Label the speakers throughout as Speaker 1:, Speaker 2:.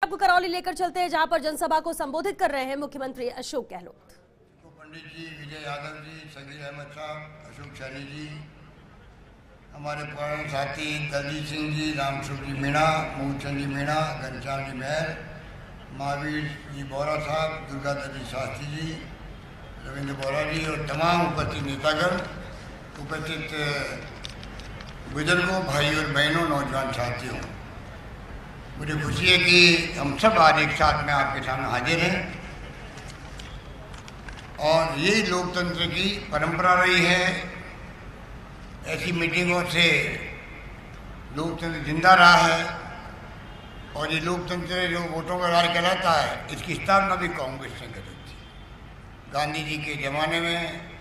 Speaker 1: आपको करौली लेकर चलते हैं, जहां पर जनसभा को संबोधित कर रहे हैं मुख्यमंत्री अशोक गहलोत।
Speaker 2: तो पंडित जी, विजय यादव जी, सगीर अहमद साहब, अशोक सैनी जी, हमारे पुराने साथी दलजीत सिंह जी, रामस्वरूप जी मीणा, मूलचंद जी मीणा, घनश्याम जी महर, महावीर जी बोरा साहब, दुर्गाधर जी शास्त्री जी, रविंद्र बोरा जी और तमाम उपस्थित नेतागण, उपस्थित बुजुर्गों, भाई और बहनों, नौजवान साथियों, मुझे खुशी है कि हम सब आज एक साथ में आपके सामने हाजिर हैं। और यही लोकतंत्र की परंपरा रही है। ऐसी मीटिंगों से लोकतंत्र जिंदा रहा है। और ये लोकतंत्र जो वोटों का राज कहलाता है, इसकी स्थापना भी कांग्रेस ने करी थी। गांधी जी के ज़माने में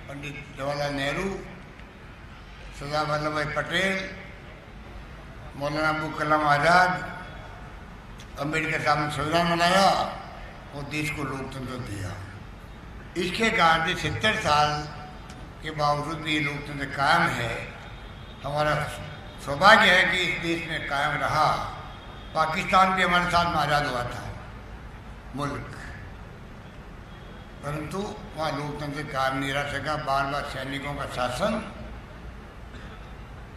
Speaker 2: पंडित जवाहरलाल नेहरू, सरदार वल्लभ भाई पटेल, मौलाना अबुल कलाम आज़ाद, अम्बेडकर साहब ने संविधान बनाया और देश को लोकतंत्र दिया। इसके कारण 70 साल के बावजूद भी ये लोकतंत्र कायम है। हमारा सौभाग्य है कि इस देश में कायम रहा। पाकिस्तान भी हमारे साथ में आज़ाद हुआ था मुल्क, परंतु वहाँ लोकतंत्र कायम नहीं रह सका। बार बार सैनिकों का शासन,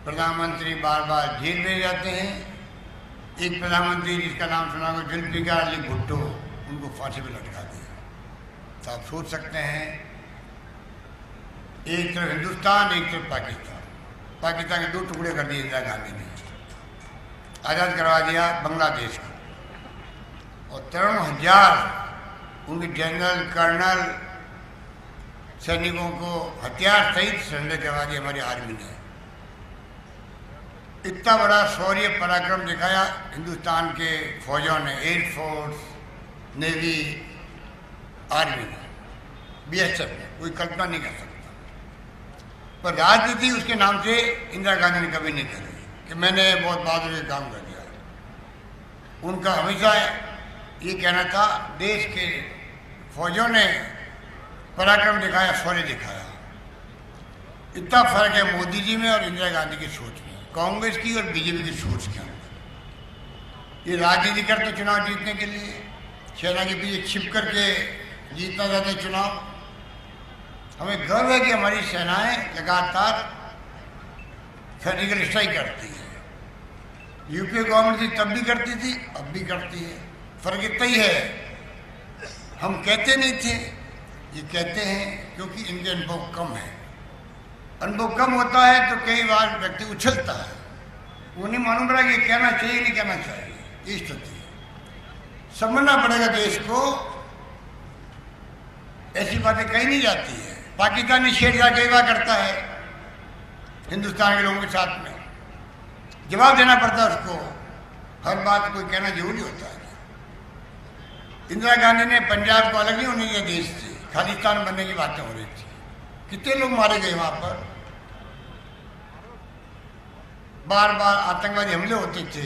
Speaker 2: प्रधानमंत्री बार बार जेल भेजे जाते हैं। एक प्रधानमंत्री जिसका नाम सुना हो, जुल्फिकार अली भुट्टो, उनको फांसी पे लटका दिया। तो आप सोच सकते हैं, एक तरफ हिंदुस्तान, एक तरफ पाकिस्तान। पाकिस्तान के 2 टुकड़े कर दिए इंदिरा गांधी ने, आज़ाद करवा दिया बांग्लादेश को। और 53 हजार उनके जनरल, कर्नल, सैनिकों को हथियार सहित सरेंडर करवा दिया हमारी आर्मी ने। इतना बड़ा शौर्य पराक्रम दिखाया हिंदुस्तान के फौजों ने, एयरफोर्स, नेवी, आर्मी ने, BSF ने। कोई कल्पना नहीं कर सकता। पर राजनीति उसके नाम से इंदिरा गांधी ने कभी नहीं करी कि मैंने बहुत बहादुरी काम कर दिया। उनका हमेशा ये कहना था, देश के फौजों ने पराक्रम दिखाया, शौर्य दिखाया। इतना फर्क है मोदी जी में और इंदिरा गांधी की सोच में, कांग्रेस की और बीजेपी की सोच के अंदर। ये राजनीति करते चुनाव जीतने के लिए, सेना के पीछे छिप करके जीतना चाहते चुनाव। हमें गर्व है कि हमारी सेनाएं लगातार सर्जिकल स्ट्राइक करती है। यूपीए गवर्नमेंट थी तब भी करती थी, अब भी करती है। फर्क इतना ही है, हम कहते नहीं थे, ये कहते हैं क्योंकि इनके अनुभव कम है। अनुभव कम होता है तो कई बार व्यक्ति उछलता है, वो नहीं मालूम रहा कि कहना चाहिए नहीं कहना चाहिए। ये स्थिति है। समझना पड़ेगा देश को, ऐसी बातें कही नहीं जाती है। पाकिस्तानी शेरशाह कई बार करता है हिंदुस्तान के लोगों के साथ में, जवाब देना पड़ता है उसको। हर बात कोई कहना जरूरी होता है। इंदिरा गांधी ने पंजाब को अलग नहीं होने दिया देश से, खालिस्तान बनने की बातें हो रही थी। कितने लोग मारे गए वहां पर, बार बार आतंकवादी हमले होते थे।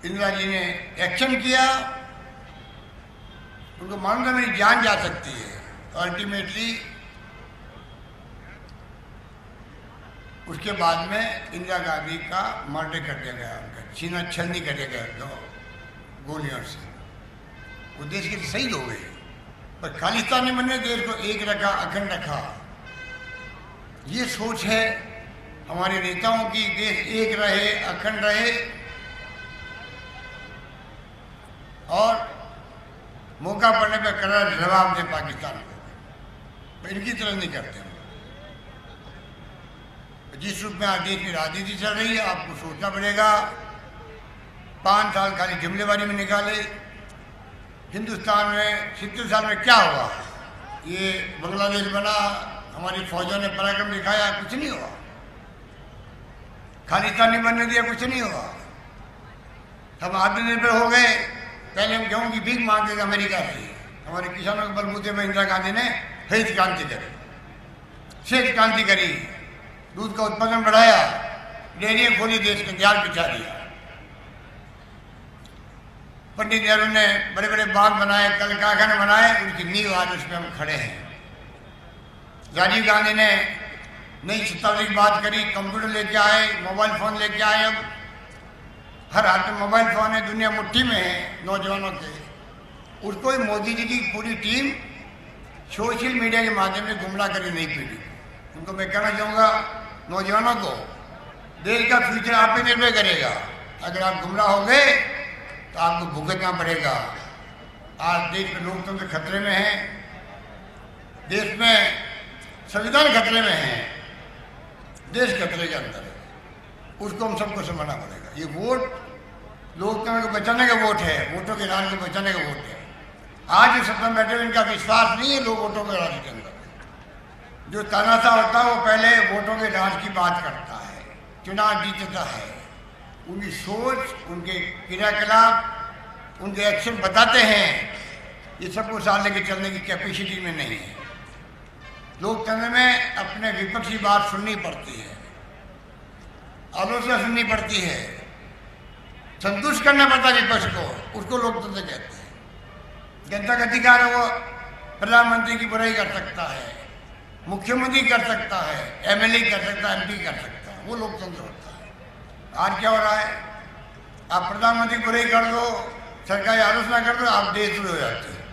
Speaker 2: इंदिरा जी ने एक्शन किया, उनको मालूम था मेरी जान जा सकती है। अल्टीमेटली उसके बाद में इंदिरा गांधी का मर्डर कर दिया गया, उनका सीना छलनी कर दिया गया गोलियों से। वो देश के सही लोग हैं, पर खालिस्तानी बनने देश को एक रखा, अखंड रखा। ये सोच है हमारे नेताओं की, देश एक रहे, अखंड रहे। और मौका पड़ने पर करारा जवाब दे पाकिस्तान को। इनकी तरह नहीं करते हम। जिस रूप में आज देश में राजनीति चल रही है, आपको सोचना पड़ेगा। 5 साल खाली जुमलेबाजी में निकाले। हिंदुस्तान में 70 साल में क्या हुआ? ये बांग्लादेश बना, हमारी फौजों ने पराक्रम दिखाया, कुछ नहीं हुआ। खालिस्तान नहीं बनने दिया, कुछ नहीं हुआ। हम आत्मनिर्भर हो गए। पहले हम गेहूं की भीख मांगते थे अमेरिका से। हमारे किसानों के बलबूते में इंदिरा गांधी ने हरित क्रांति करी, श्वेत क्रांति करी, दूध का उत्पादन बढ़ाया, डेयरियां खोली, देश के जाल बिछा दिया। पंडित नेहरू ने बड़े बड़े बांध बनाए, कल कारखाने बनाए, उनकी नींव आज उस पर हम खड़े हैं। राजीव गांधी ने नई शताब्दी की बात करी, कंप्यूटर लेके आए, मोबाइल फोन लेके आए। अब हर हाथ में मोबाइल फोन है, दुनिया मुट्ठी में है नौजवानों के, उसको ही मोदी जी की पूरी टीम सोशल मीडिया के माध्यम से गुमराह करके नहीं पीड़ी। उनको मैं कहना चाहूँगा नौजवानों को, देश का फ्यूचर आप पे निर्भर करेगा। अगर आप गुमराह हो गए तो आपको भुगतना पड़ेगा। आज देश में लोकतंत्र खतरे में है, देश में संविधान खतरे में है, देश खतरे के अंदर है, उसको हम सबको समझना पड़ेगा। ये वोट लोकतंत्र को बचाने का वोट है, वोटों के राज को बचाने का वोट है। आज जो सत्ता में बैठे हुए इनका विश्वास नहीं है लोग वोटों के राज के अंदर। जो तानाशाह होता है वो पहले वोटों के राज की बात करता है, चुनाव जीतता है, उनकी सोच, उनके क्रियाकलाप, उनके एक्शन बताते हैं। ये सबको साथ लेके चलने की कैपेसिटी में नहीं है। लोकतंत्र में अपने विपक्षी बात सुननी पड़ती है, आलोचना सुननी पड़ती है, संतुष्ट करना पड़ता है विपक्ष को, उसको लोकतंत्र कहते हैं। जनता का अधिकार है, वो प्रधानमंत्री की बुराई कर सकता है, मुख्यमंत्री कर सकता है, एमएलए कर सकता है, एमपी कर सकता है, वो लोकतंत्र होता है। आज क्या हो रहा है, आप प्रधानमंत्री की बुराई कर दो, सरकारी आलोचना कर दो, आप देशद्रोही हो जाते हैं।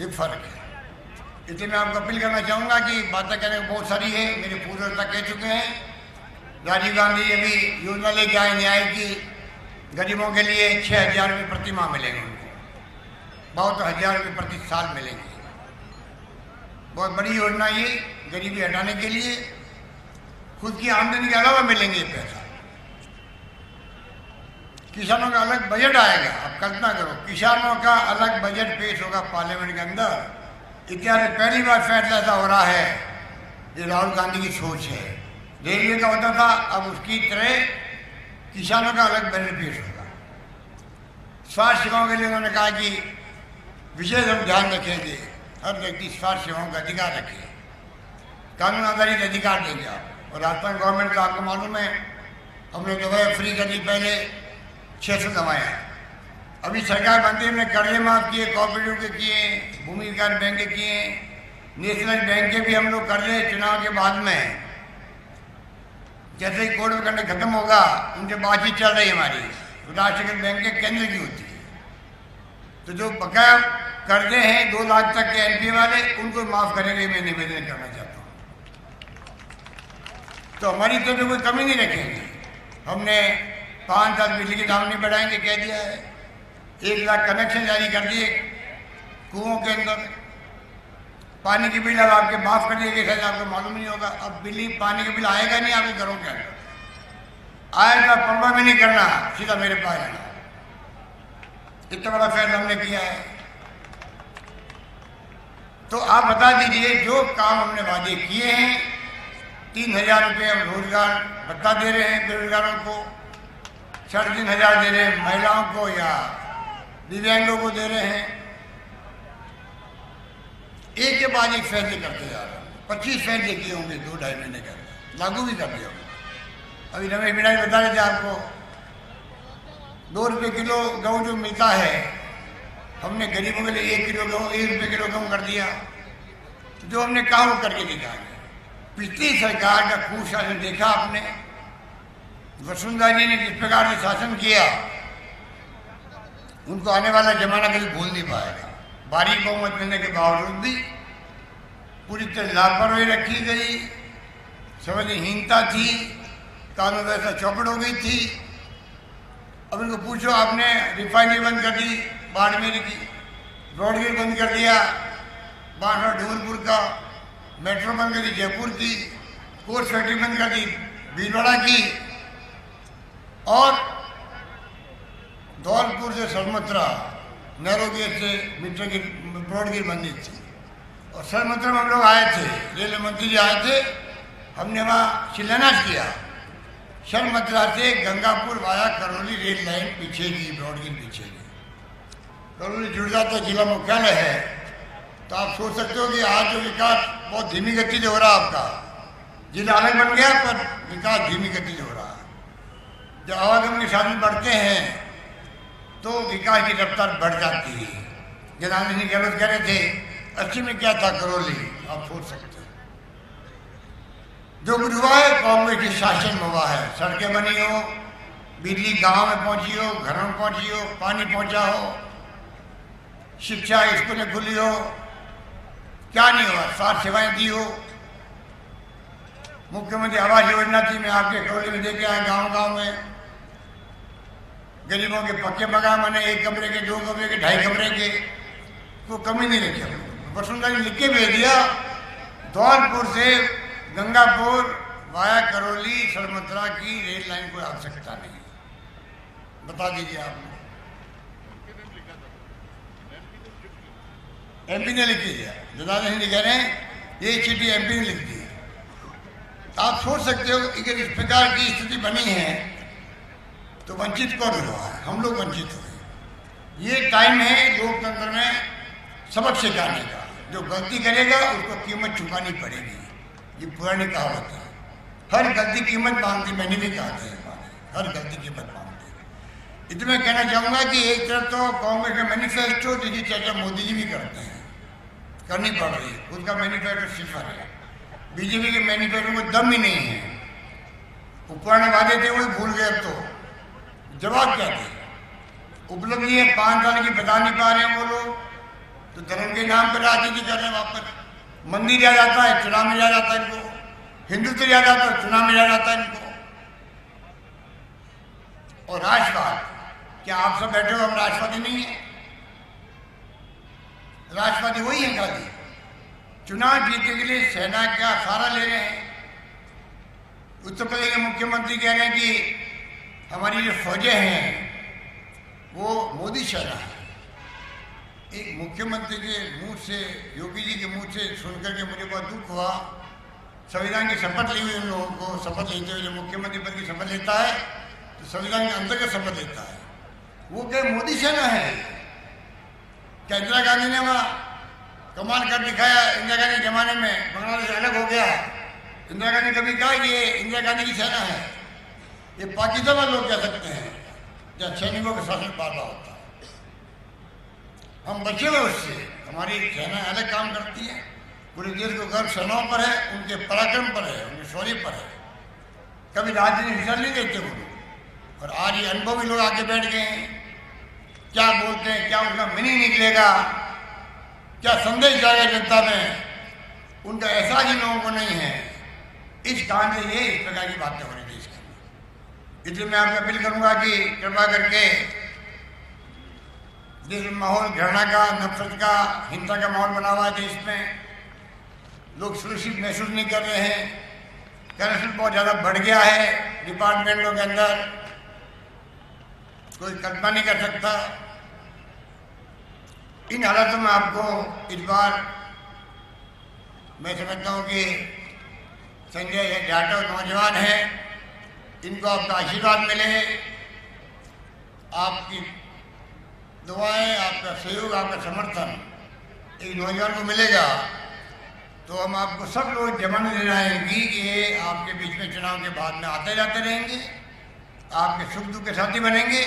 Speaker 2: ये फर्क है। इसलिए मैं आपको अपील करना चाहूँगा कि बातें कहने को बहुत सारी है, मेरे पूर्व नेता कह चुके हैं। राजीव गांधी अभी योजना लेके आए न्याय की, गरीबों के लिए 6,000 रुपये प्रति माह मिलेंगे उनको, 72,000 रुपये प्रति साल मिलेंगे। बहुत बड़ी योजना ये, गरीबी हटाने के लिए खुद की आमदनी के अलावा मिलेंगे पैसा। किसानों का अलग बजट आएगा। आप कल्पना करो, किसानों का अलग बजट पेश होगा पार्लियामेंट के अंदर। इतिहास में पहली बार फैसला ऐसा हो रहा है। ये राहुल गांधी की सोच है। रेलवे का होता था, अब उसकी तरह किसानों का अलग बजट पेश होगा। स्वास्थ्य सेवाओं के लिए उन्होंने कहा कि विशेष हम ध्यान रखेंगे, हर व्यक्ति स्वास्थ्य सेवाओं का अधिकार रखे, कानून आधारित अधिकार देंगे आप। और राजस्थान गवर्नमेंट का आपको मालूम है, हमने दवाएं फ्री कर दी, पहले 600 दवाएं। अभी सरकार बनते हमने कर्जे माफ किए, कोऑपरेटिव के किए, भूमि विकास बैंक के किए, नेशनल बैंक के भी हम लोग कर रहे। चुनाव के बाद में जैसे ही कोड में करने खत्म होगा, उनसे बातचीत चल रही हमारी, राष्ट्रीयकृत बैंक के केंद्र की होती है। तो जो बकाया कर्जे हैं 2 लाख तक के एनपीए वाले, उनको माफ करेंगे, मैं निवेदन करना चाहता हूँ। तो हमारी तरफ से कोई कमी नहीं रखेंगे। हमने 5 साल बिजली के दाम नहीं बढ़ाएंगे कह दिया है। 1 लाख कनेक्शन जारी कर दिए कुओं के अंदर। पानी की बिल अब आपके माफ कर दिए, शायद आपको मालूम नहीं होगा। अब बिजली पानी का बिल आएगा नहीं आपके घरों के अंदर, आएगा परवाह में नहीं करना, सीधा मेरे पास आना। इतना बड़ा फैसला हमने किया है। तो आप बता दीजिए, जो काम हमने वादे किए हैं, 3,000 रुपये हम रोजगार भत्ता दे रहे हैं बेरोजगारों को, 3,500 दे रहे हैं महिलाओं को या दिव्यांगों को दे रहे हैं। एक के बाद एक फैसले करते जा रहे हैं। 25 फैसले किए होंगे 2-2.5 महीने के अंदर, लागू भी कर दिया होगा। अभी रमेश मीणा जी बता रहे थे आपको, 2 रुपये किलो गेहूँ जो मिलता है, हमने गरीबों के लिए 1 किलो गेहूँ 1 रुपये किलो गेहूँ कर दिया। जो हमने कहा वो करके दिखाया। पिछली सरकार का कुशासन देखा आपने, वसुंधरा जी ने जिस प्रकार से शासन किया, उनको आने वाला जमाना कभी भूल नहीं पाएगा। बारीक बहुमत मिलने के बावजूद भी पूरी तरह लापरवाही रखी गई, संवेदनहीनता थी, कानून व्यवस्था चौपट हो गई थी। अब इनको पूछो, आपने रिफाइनरी बंद कर दी बाड़मेर की, ब्रॉडगेज बंद कर दिया बांसवाड़ा डूंगरपुर का, मेट्रो बंद कर दी जयपुर की, कोच फैक्ट्री बंद कर दी भीलवाड़ा की, और धौलपुर से सरमत्रा नैरोगेज से मीटर की ब्रॉडगेज बंदी थी। और सरमत्रा में हम लोग आए थे, रेलवे मंत्री जी आए थे, हमने वहाँ शिलान्यास किया। सरमत्रा से Gangapur via Karauli rail line पीछे की, ब्रॉडगेज पीछे की। करौली जुड़ जाता जिला मुख्यालय है। तो आप सोच सकते हो कि आज जो विकास बहुत धीमी गति से हो रहा है आपका, जिला अलग बन गया पर विकास धीमी गति से हो रहा है। जब आवागमन के साधन बढ़ते हैं तो विकास की रफ्तार बढ़ जाती है। जनार्दन सिंह गहलोत कह रहे थे 80 में क्या था करौली, आप सोच सकते हो। जो कुछ हुआ है कांग्रेस के शासन में हुआ है। सड़कें बनी हो, बिजली गांव में पहुंची हो, घरों में पहुंची हो, पानी पहुंचा हो, शिक्षा स्कूलें खुली हो, क्या नहीं हुआ? स्वास्थ्य सेवाएं दी हो। मुख्यमंत्री आवास योजना थी, मैं आपके करौली में देखे आया, गांव-गांव में गरीबों के पक्के मकान बने, 1 कमरे के, 2 कमरे के, 2.5 कमरे के, कोई कमी नहीं रखी। वसुंधरा ने लिख के भेज दिया, धौलपुर से गंगापुर वाया करौली सरमत्रा की रेल लाइन कोई आवश्यकता नहीं। बता दीजिए आप। एमपी ने लिख दिया, जनार्दन सिंह कह रहे हैं ये चिट्ठी एमपी ने लिख दी। आप सोच सकते हो कि अगर इस प्रकार की स्थिति बनी है तो वंचित कौन हुआ है? हम लोग वंचित हुए। ये टाइम है लोकतंत्र में सबक सिखाने का। जो गलती करेगा उसको कीमत चुकानी पड़ेगी, ये पुरानी कहावत है। हर गलती कीमत मांगती, मैंने भी कहा था, हर गलती कीमत मांगती। इतना कहना चाहूँगा कि एक तरफ तो कांग्रेस का मैनिफेस्टो जिसकी चर्चा मोदी जी भी करते हैं, करनी पड़ रही है, उसका मैनिफेस्टो सिफर है। बीजेपी के मैनिफेस्टो में दम ही नहीं है। पुराने वादे थे वही भूल गए। अब तो जवाब क्या थे? उपलब्धि है 5 साल की बता नहीं पा रहे हैं वो लोग, तो धर्म के नाम पर राजनीति कर रहे हैं। वापस मंदिर याद आता है, चुनाव में याद आता है इनको। हिंदुत्व याद आता है, चुनाव में याद आता है इनको। और राष्ट्रवाद, क्या आप सब बैठे हो हम राष्ट्रवादी नहीं है? राष्ट्रवादी वही है खाली। चुनाव जीतने के लिए सेना का सहारा ले रहे हैं। उत्तर प्रदेश के मुख्यमंत्री कह रहे हैं कि हमारी जो फौजें हैं वो मोदी सेना है। एक मुख्यमंत्री के मुंह से, योगी जी के मुंह से सुनकर के मुझे बहुत दुख हुआ। संविधान की शपथ ली हुई उन लोगों को, शपथ लेते हुए जो मुख्यमंत्री पद की शपथ लेता है तो संविधान के अंतर्गत शपथ लेता है, वो क्या मोदी सेना है? क्या इंदिरा गांधी ने वहाँ कमाल कर दिखाया? इंदिरा गांधी के जमाने में बांग्लादेश अलग हो गया। इंदिरा गांधी कभी कहा कि ये इंदिरा गांधी की सेना है? ये पाकिस्तान वाले लोग कह सकते हैं जहाँ सैनिकों का शासन पाला होता है। हम बचे हुए उससे। हमारी सेना अलग काम करती है। पूरे देश को गर्व सेनाओं पर है, उनके पराक्रम पर है, उनके शौर्य पर है। कभी राजनीति हिस्सा नहीं देते वो लोग। और आज ये अनुभवी लोग आके बैठ गए हैं। क्या बोलते हैं, क्या उनका मीनिंग निकलेगा, क्या संदेश जाएगा जनता में, उनका एहसास ही लोगों को नहीं है। इस कारण से ये इस प्रकार की बातें हो रही देश के अंदर। इसलिए मैं आपसे अपील करूंगा कि कृपा करके देश में माहौल घृणा का, नफरत का, हिंसा का माहौल बना हुआ है देश में। लोग सुरक्षित महसूस नहीं कर रहे हैं। करप्शन बहुत ज़्यादा बढ़ गया है डिपार्टमेंटों के अंदर, कोई कल्पना नहीं कर सकता। इन हालातों में आपको इस बार मैं समझता हूँ कि संजय जाटव नौजवान है, इनको आपका आशीर्वाद मिले, आपकी दुआएं, आपका सहयोग, आपका समर्थन एक नौजवान को मिलेगा तो हम आपको सब लोग जमानत दे रहेंगी कि ये आपके बीच में चुनाव के बाद में आते जाते रहेंगे, आपके सुख दुख के साथी बनेंगे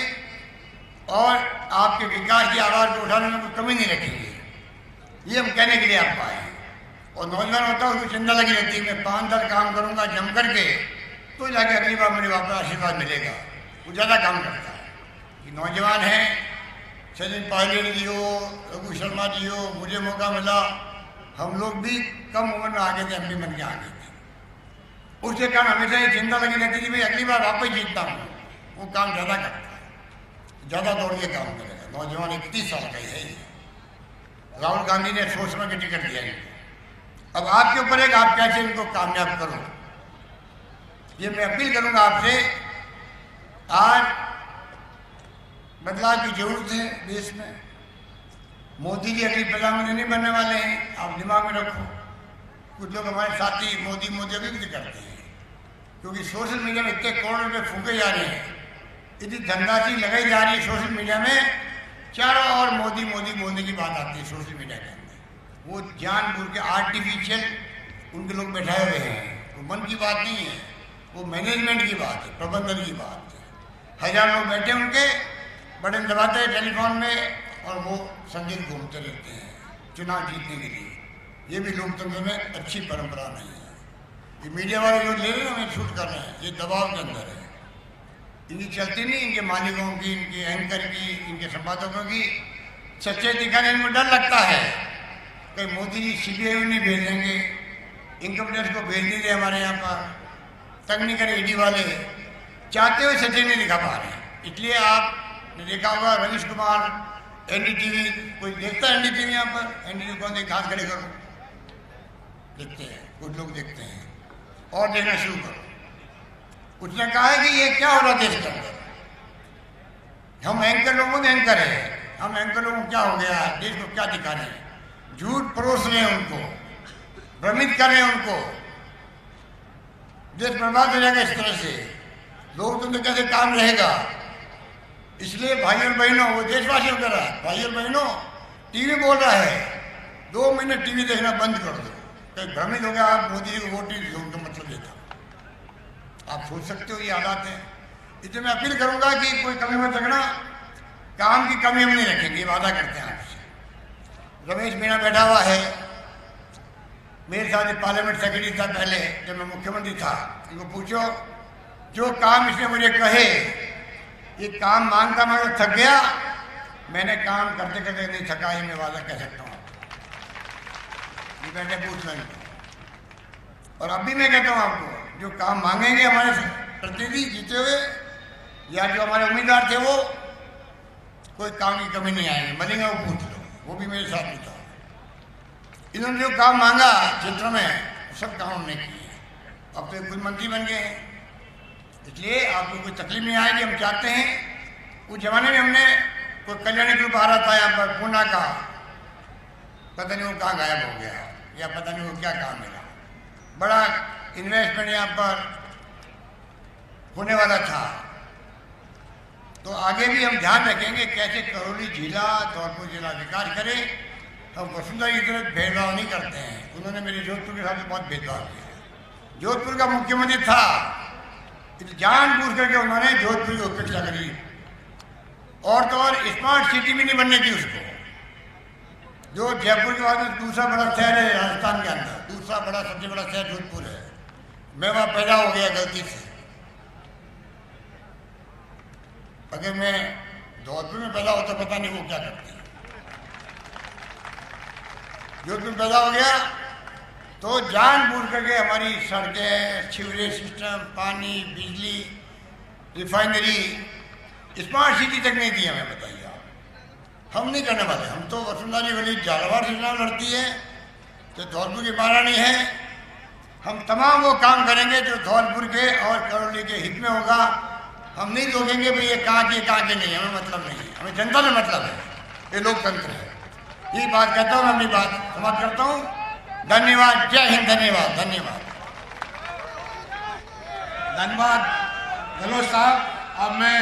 Speaker 2: और आपके विकास की आवाज़ को उठाने में कोई कमी नहीं रखेंगे। ये हम कहने के लिए आप आए हैं। और नौजवान होता है उसको चिंता लगी रहती है, मैं 5 साल काम करूँगा जम करके तो जाके अगली बार मेरे वापस आशीर्वाद मिलेगा। वो ज़्यादा काम करता है। ये नौजवान है, सचिन पायलट जी हो, रघु शर्मा जी हो, मुझे मौका मिला, हम लोग भी कम उम्र में आगे थे, एमपी बन के आगे थे। उसके कारण हमेशा ये चिंता लगी रहती थी भाई अगली बार वापस जीतता हूँ। वो काम ज़्यादा करता है, ज़्यादा दौड़ के काम करेगा। नौजवान 31 साल का ही है। राहुल गांधी ने सोच में के टिकट दिया इनको। अब आपके ऊपर है कि आप कैसे इनको कामयाब करो। ये मैं अपील करूंगा आपसे। आज बदलाव की जरूरत है देश में। मोदी जी अगली प्रधानमंत्री नहीं बनने वाले हैं, आप दिमाग में रखो। कुछ लोग हमारे साथी मोदी मोदी अभी भी करते हैं, क्योंकि सोशल मीडिया में इतने करोड़ रुपये फूके जा रहे हैं, इतनी धनराशि लगाई जा रही है सोशल मीडिया में, चारों ओर मोदी मोदी बोलने की बात आती है सोशल मीडिया के अंदर। वो जानबूझ के आर्टिफिशियल उनके लोग बैठाए हुए हैं। वो मन की बात नहीं है, वो मैनेजमेंट की बात है, प्रबंधन की बात है। 1000 लोग बैठे उनके, बटन दबाते हैं टेलीफोन में और वो संगीत घूमते रहते हैं चुनाव जीतने के लिए। ये भी लोकतंत्र में अच्छी परंपरा नहीं है। ये मीडिया वाले लोग ले रहे हैं, हमें शूट कर रहे हैं, ये दबाव के अंदर है। इनकी चलती नहीं, इनके मालिकों की, इनके एंकर की, इनके संपादकों की। सच्चे दिखाने इनको डर लगता है कि मोदी जी सीबीआई नहीं भेज देंगे, इनकम टैक्स को भेज नहीं दे हमारे यहाँ पर, तंग नहीं करे ईडी वाले, चाहते हुए सच्चे नहीं दिखा पा रहे हैं। इसलिए आपने देखा होगा रवीश कुमार एनडीटीवी, कोई देखता है एनडीटीवी यहाँ पर? एनडीटीवी कौन देख, हाथ खड़े करो, देखते हैं, कुछ लोग देखते हैं और देखना शुरू करो। उसने कहा है कि ये क्या हो रहा देश के अंदर, हम एंकर लोगों में एंकर है, हम एंकर लोगों को क्या हो गया, देश को क्या दिखा रहे हैं, झूठ परोस रहे हैं, उनको भ्रमित कर रहे हैं, उनको देश बर्बाद हो जाएगा इस तरह से, लोकतंत्र कैसे काम रहेगा। इसलिए भाई और बहनों, वो देशवासियों कह रहा है, भाई और बहनों टीवी बोल रहा है 2 महीने टीवी देखना बंद कर दो। कहीं भ्रमित हो गया आप मोदी जी को वोट नहीं दो, उनका मतलब ये था। आप सोच सकते हो ये हालात है। इसलिए मैं अपील करूंगा कि कोई कमी मत रखना, काम की कमी हम नहीं रखेंगे, वादा करते हैं आपसे। रमेश मीणा बैठा हुआ है, मेरे साथ पार्लियामेंट सेक्रेटरी था पहले जब मैं मुख्यमंत्री था। इनको पूछो, जो काम इसने मुझे कहे, ये काम मांगता मांगता थक गया, मैंने काम करते करते नहीं थका, ये मैं वादा कह सकता हूँ। ये मैंने पूछ लें, और अब भी मैं कहता हूँ आपको, जो काम मांगेंगे हमारे प्रतिनिधि जीते हुए या जो हमारे उम्मीदवार थे, वो कोई काम की कमी नहीं आएगी। मलेंगे वो पूछ लो, वो भी मेरे साथ ही था। इन्होंने जो काम मांगा क्षेत्र में, सब काम हमने किए। अब तो खुद मंत्री बन गए हैं, इसलिए आपको कोई तकलीफ नहीं आएगी। हम चाहते हैं, उस जमाने में हमने कोई कल्याणी ग्रुप आ रहा था यहाँ पर पूना का, पता नहीं वो कहाँ गायब हो गया, या पता नहीं वो क्या काम मिला। बड़ा इन्वेस्टमेंट यहाँ पर होने वाला था, तो आगे भी हम ध्यान रखेंगे कैसे करौली जिला, धौलपुर जिला विकास करे। हम वसुंधरा की तरफ भेदभाव नहीं करते हैं। उन्होंने मेरे जोधपुर के साथ बहुत भेदभाव किया। जोधपुर का मुख्यमंत्री था, जानबूझ करके उन्होंने जोधपुर की उपेक्षा करी, और तो और स्मार्ट सिटी भी नहीं बनने दी उसको। जो जयपुर के बाद में दूसरा बड़ा शहर है राजस्थान के अंदर, दूसरा बड़ा सबसे बड़ा शहर जोधपुर है। मैं वहां पैदा हो गया गलती से। अगर मैं जोधपुर में पैदा होता, पता नहीं वो क्या करते हैं। जोधपुर में पैदा हो गया तो जानबूझ करके हमारी सड़कें, सीवरेज सिस्टम, पानी, बिजली, रिफाइनरी, स्मार्ट सिटी तक नहीं दी हमें। बताइए आप, हम नहीं करने वाले। हम तो वसुंधरा जी वाली झालावाड़ से चुनाव लड़ती है, जो धौलपुर की महारानी है। हम तमाम वो काम करेंगे जो धौलपुर के और करौली के हित में होगा। हम नहीं रोकेंगे भाई ये कहाँ के नहीं, हमें मतलब नहीं है, हमें जनता से मतलब है। ये लोकतंत्र है। ये बात कहता हूँ, मैं अपनी बात समाप्त करता हूँ। धन्यवाद, जय हिंद। धन्यवाद, धन्यवाद,
Speaker 3: धन्यवाद गहलोत साहब। अब मैं